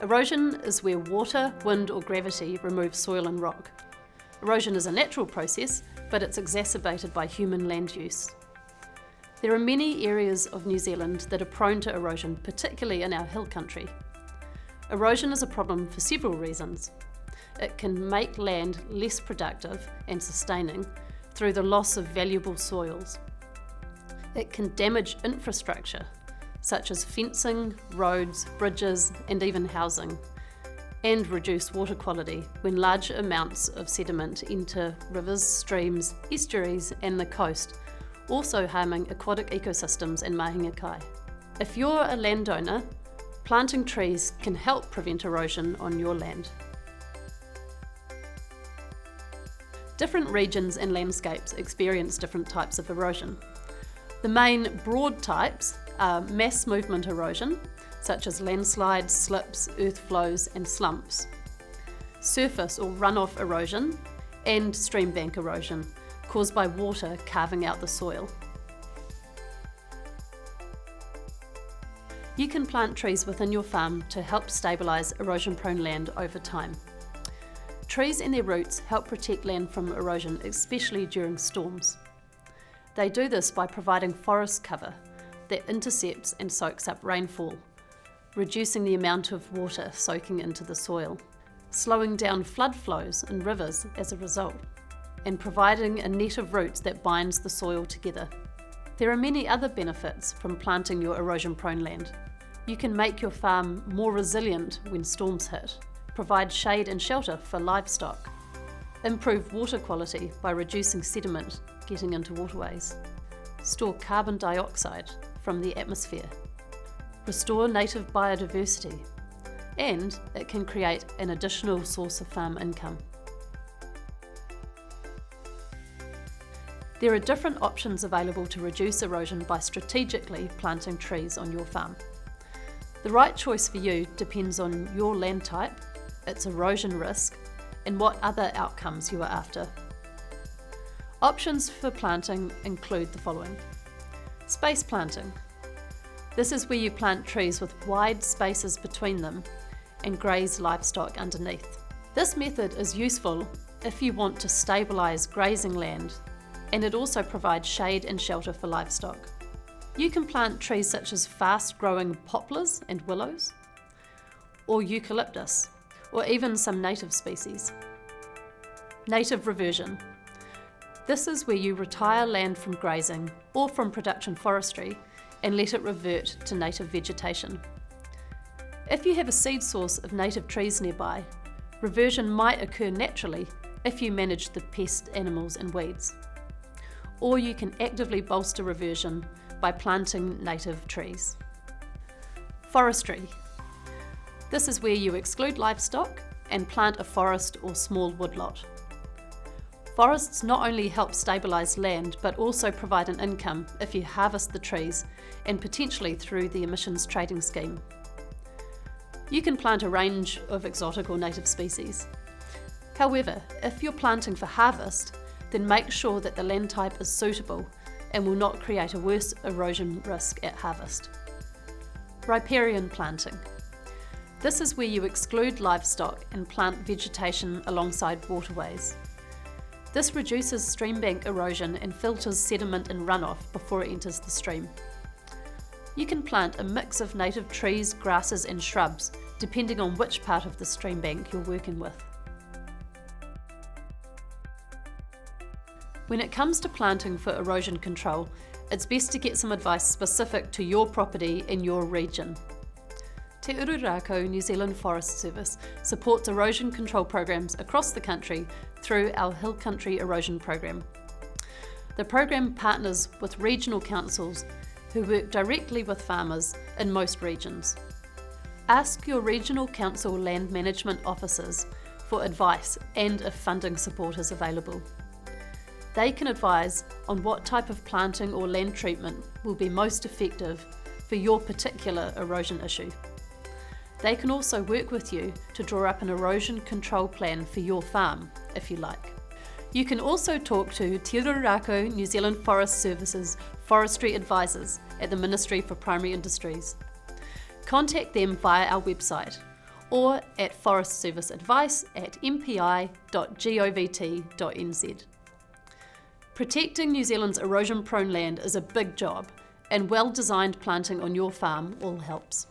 Erosion is where water, wind or gravity remove soil and rock. Erosion is a natural process, but it's exacerbated by human land use. There are many areas of New Zealand that are prone to erosion, particularly in our hill country. Erosion is a problem for several reasons. It can make land less productive and sustaining through the loss of valuable soils. It can damage infrastructure, such as fencing, roads, bridges, and even housing, and reduce water quality when large amounts of sediment enter rivers, streams, estuaries, and the coast, also harming aquatic ecosystems and mahinga. If you're a landowner, planting trees can help prevent erosion on your land. Different regions and landscapes experience different types of erosion. The main broad types are mass movement erosion, such as landslides, slips, earth flows and slumps, surface or runoff erosion, and stream bank erosion, caused by water carving out the soil. You can plant trees within your farm to help stabilise erosion-prone land over time. Trees and their roots help protect land from erosion, especially during storms. They do this by providing forest cover that intercepts and soaks up rainfall, reducing the amount of water soaking into the soil, slowing down flood flows in rivers as a result, and providing a net of roots that binds the soil together. There are many other benefits from planting your erosion-prone land. You can make your farm more resilient when storms hit, provide shade and shelter for livestock, improve water quality by reducing sediment getting into waterways, store carbon dioxide from the atmosphere, restore native biodiversity, and it can create an additional source of farm income. There are different options available to reduce erosion by strategically planting trees on your farm. The right choice for you depends on your land type, its erosion risk, and what other outcomes you are after. Options for planting include the following. Space planting. This is where you plant trees with wide spaces between them and graze livestock underneath. This method is useful if you want to stabilise grazing land, and it also provides shade and shelter for livestock. You can plant trees such as fast-growing poplars and willows, or eucalyptus, or even some native species. Native reversion. This is where you retire land from grazing or from production forestry and let it revert to native vegetation. If you have a seed source of native trees nearby, reversion might occur naturally if you manage the pest, animals and weeds. Or you can actively bolster reversion by planting native trees. Forestry. This is where you exclude livestock and plant a forest or small woodlot. Forests not only help stabilise land but also provide an income if you harvest the trees and potentially through the emissions trading scheme. You can plant a range of exotic or native species. However, if you're planting for harvest, then make sure that the land type is suitable and will not create a worse erosion risk at harvest. Riparian planting. This is where you exclude livestock and plant vegetation alongside waterways. This reduces stream bank erosion and filters sediment and runoff before it enters the stream. You can plant a mix of native trees, grasses and shrubs depending on which part of the stream bank you're working with. When it comes to planting for erosion control, it's best to get some advice specific to your property in your region. Te Uru Rākau New Zealand Forest Service supports erosion control programs across the country through our Hill Country Erosion Program. The program partners with regional councils who work directly with farmers in most regions. Ask your regional council land management officers for advice and if funding support is available. They can advise on what type of planting or land treatment will be most effective for your particular erosion issue. They can also work with you to draw up an erosion control plan for your farm, if you like. You can also talk to Te Uru Rākau New Zealand Forest Service's Forestry Advisors at the Ministry for Primary Industries. Contact them via our website or at forestserviceadvice@mpi.govt.nz. Protecting New Zealand's erosion-prone land is a big job, and well-designed planting on your farm all helps.